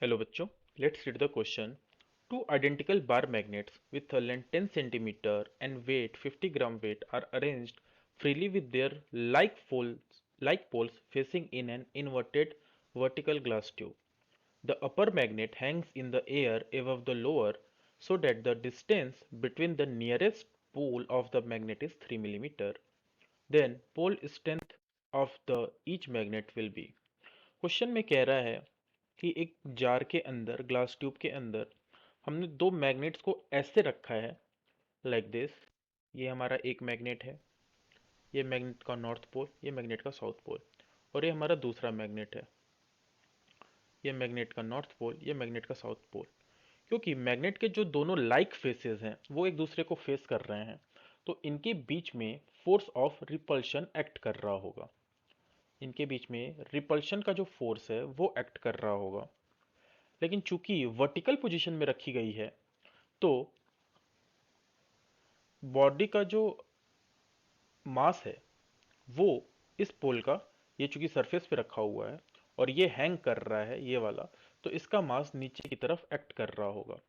Hello बच्चों, let's read the question. Two identical bar magnets with a length 10 centimeter and weight 50 gram weight are arranged freely with their like poles facing in an inverted vertical glass tube. The upper magnet hangs in the air above the lower so that the distance between the nearest pole of the magnet is 3 millimeter. Then pole strength of the each magnet will be. Question में कह रहा है कि एक jar के अंदर glass tube के अंदर हमने दो मैग्नेट्स को ऐसे रखा है लाइक दिस। ये हमारा एक मैग्नेट है, ये मैग्नेट का नॉर्थ पोल, ये मैग्नेट का साउथ पोल, और ये हमारा दूसरा मैग्नेट है, ये मैग्नेट का नॉर्थ पोल, ये मैग्नेट का साउथ पोल। क्योंकि मैग्नेट के जो दोनों लाइक फेसेस हैं वो एक दूसरे को फेस कर रहे हैं, तो इनके बीच में फोर्स ऑफ रिपल्शन एक्ट कर रहा होगा। इनके बीच में रिपल्शन का जो फोर्स है वो एक्ट कर रहा होगा। लेकिन चूंकि वर्टिकल पोजीशन में रखी गई है तो बॉडी का जो मास है वो इस पोल का, ये चूंकि सरफेस पे रखा हुआ है और ये हैंग कर रहा है ये वाला, तो इसका मास नीचे की तरफ एक्ट कर रहा होगा।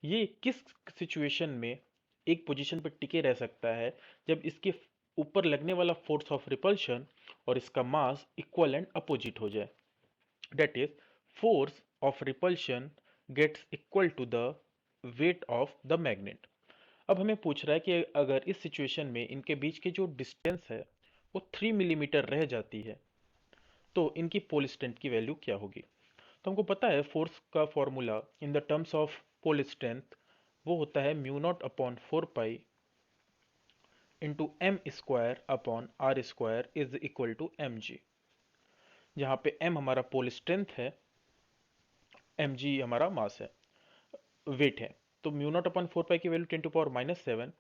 ये किस सिचुएशन में एक पोजीशन पर टिके रह सकता है? जब इसके ऊपर लगने वाला फोर्स ऑफ रिपल्शन और इसका मास इक्वल एंड अपोजिट हो जाए, that is force of repulsion gets equal to the weight of the magnet। अब हमें पूछ रहा है कि अगर इस सिचुएशन में इनके बीच की जो डिस्टेंस है वो 3 मिलीमीटर रह जाती है तो इनकी पोल स्ट्रेंथ की वैल्यू क्या होगी। तो हमको पता है फोर्स का formula in the terms of pole strength वो होता है mu naught upon 4 pi into m square upon r square is equal to M g, जहाँ पे एम हमारा पोल स्ट्रेंथ है, एम जी हमारा मास है, वेट है। तो म्यू नॉट अपॉन 4 पाई की वैल्यू 10⁻⁻⁷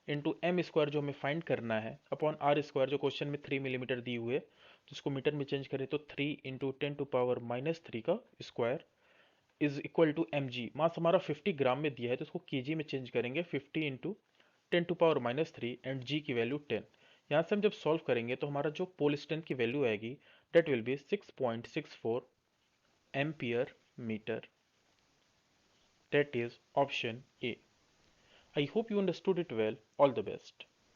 इंटू एम स्क्वायर जो हमें फाइंड करना है अपॉन आर स्क्वायर जो क्वेश्चन में 3 मिलीमीटर दी हुई है, तो इसको मीटर में चेंज करें तो 3 इंटू 10⁻⁻³ का square is equal to M G. Mass हमारा 50 ग्राम में दिया है तो इसको केजी में चेंज करेंगे, 50 इंटू 10⁻⁻³ एंड जी की वैल्यू 10। यहाँ से हम जब सॉल्व करेंगे तो हमारा जो पोल स्ट्रेंथ की वैल्यू आएगी that will be 6.64 ampere metre. That is option A. I hope you understood it well. All the best.